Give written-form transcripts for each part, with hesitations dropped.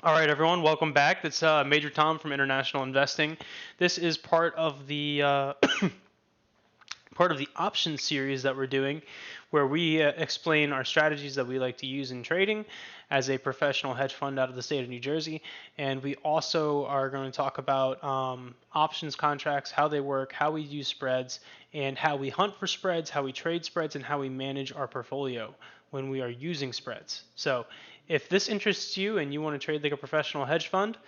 All right, everyone, welcome back. It's Major Tom from International Investing. This is part of the option series that we're doing, where we explain our strategies that we like to use in trading as a professional hedge fund out of the state of New Jersey. And we also are going to talk about options contracts, how they work, how we use spreads, and how we hunt for spreads, how we trade spreads, and how we manage our portfolio when we are using spreads. So if this interests you and you want to trade like a professional hedge fund,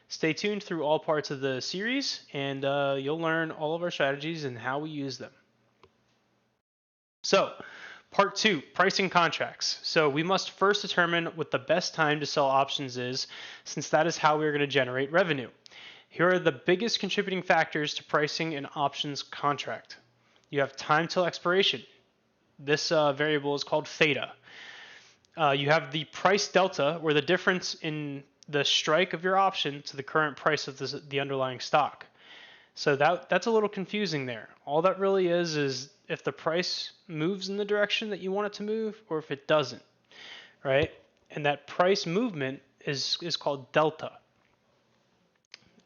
stay tuned through all parts of the series, and you'll learn all of our strategies and how we use them. So, part two, pricing contracts. So we must first determine what the best time to sell options is, since that is how we are going to generate revenue. Here are the biggest contributing factors to pricing an options contract. You have time till expiration. This variable is called theta. You have the price delta, or the difference in the strike of your option to the current price of the underlying stock. So that's a little confusing there. All that really is if the price moves in the direction that you want it to move or if it doesn't, right? And that price movement is called delta.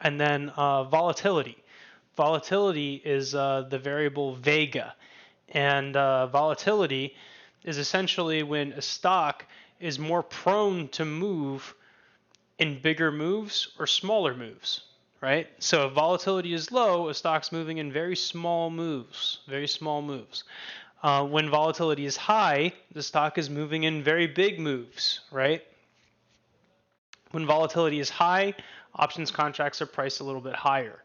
And then volatility. Volatility is the variable vega. And volatility is essentially when a stock is more prone to move in bigger moves or smaller moves, right? So if volatility is low, a stock's moving in very small moves, very small moves. When volatility is high, the stock is moving in very big moves, right? When volatility is high, options contracts are priced a little bit higher.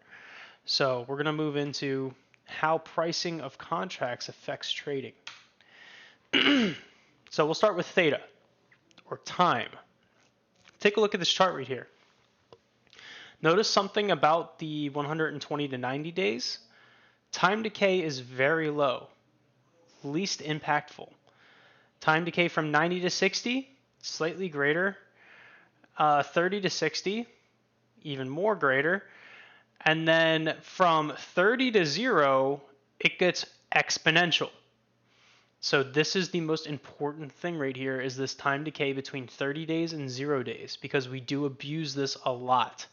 So we're going to move into how pricing of contracts affects trading. So we'll start with theta, or time. Take a look at this chart right here. Notice something about the 120 to 90 days. Time decay is very low, least impactful. Time decay from 90 to 60, slightly greater. 30 to 60, even more greater. And then from 30 to 0, it gets exponential. So this is the most important thing right here, is this time decay between 30 days and 0 days, because we do abuse this a lot.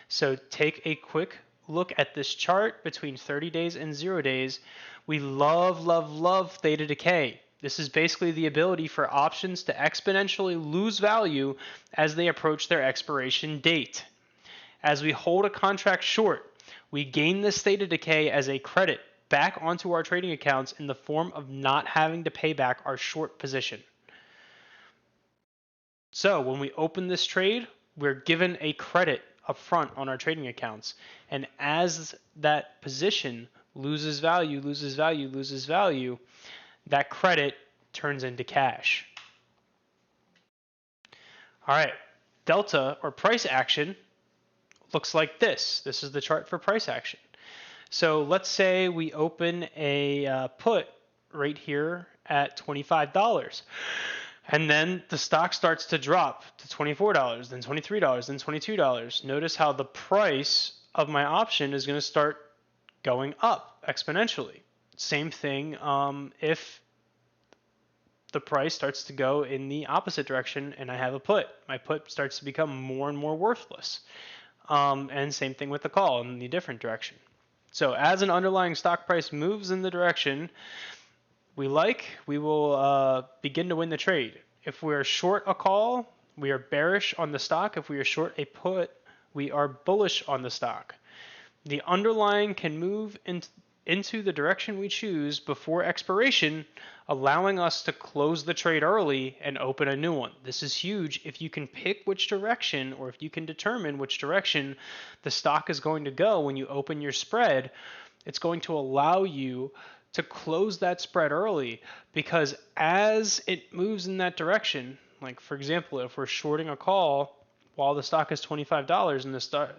So take a quick look at this chart between 30 days and 0 days. We love theta decay. This is basically the ability for options to exponentially lose value as they approach their expiration date. As we hold a contract short, we gain this theta decay as a credit back onto our trading accounts in the form of not having to pay back our short position. So when we open this trade, we're given a credit up front on our trading accounts. And as that position loses value, that credit turns into cash. All right, delta, or price action, looks like this. This is the chart for price action. So let's say we open a put right here at $25. And then the stock starts to drop to $24, then $23, then $22. Notice how the price of my option is going to start going up exponentially. Same thing if the price starts to go in the opposite direction and I have a put. My put starts to become more and more worthless. And same thing with the call in the different direction. So as an underlying stock price moves in the direction we will begin to win the trade. If we're short a call, we are bearish on the stock. If we are short a put, we are bullish on the stock. The underlying can move into the direction we choose before expiration, allowing us to close the trade early and open a new one. This is huge if you can pick which direction, or if you can determine which direction the stock is going to go when you open your spread. It's going to allow you to close that spread early, because as it moves in that direction, like for example, if we're shorting a call while the stock is $25 and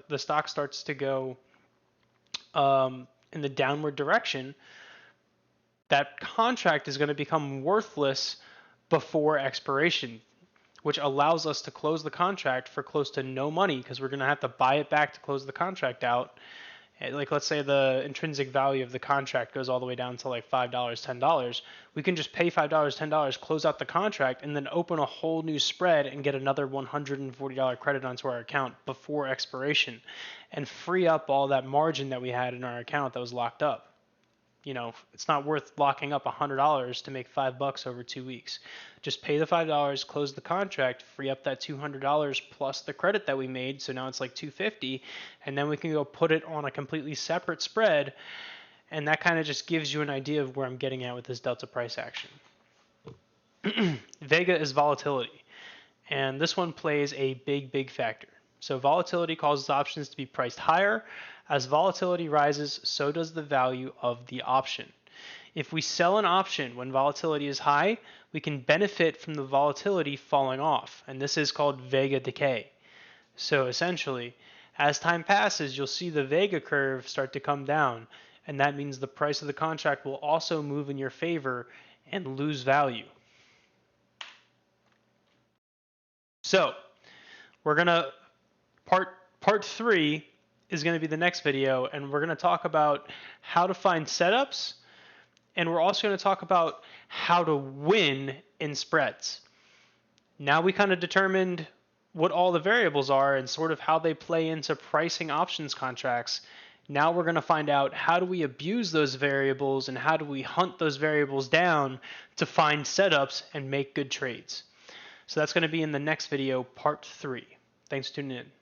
the stock starts to go in the downward direction, that contract is going to become worthless before expiration, which allows us to close the contract for close to no money, because we're going to have to buy it back to close the contract out. like let's say the intrinsic value of the contract goes all the way down to like $5, $10, we can just pay $5, $10, close out the contract, and then open a whole new spread and get another $140 credit onto our account before expiration and free up all that margin that we had in our account that was locked up. You know, it's not worth locking up $100 to make $5 over 2 weeks. Just pay the $5, close the contract, free up that $200 plus the credit that we made. So now it's like $250, and then we can go put it on a completely separate spread. And that kind of just gives you an idea of where I'm getting at with this delta price action. Vega is volatility, and this one plays a big factor. So volatility causes options to be priced higher. As volatility rises, so does the value of the option. If we sell an option when volatility is high, we can benefit from the volatility falling off, and this is called Vega decay. So essentially, as time passes, you'll see the Vega curve start to come down, and that means the price of the contract will also move in your favor and lose value. So we're going to part 3 is going to be the next video, and we're going to talk about how to find setups, and we're also going to talk about how to win in spreads. Now we kind of determined what all the variables are and sort of how they play into pricing options contracts. Now we're going to find out how do we abuse those variables and how do we hunt those variables down to find setups and make good trades. So that's going to be in the next video, part 3. Thanks for tuning in.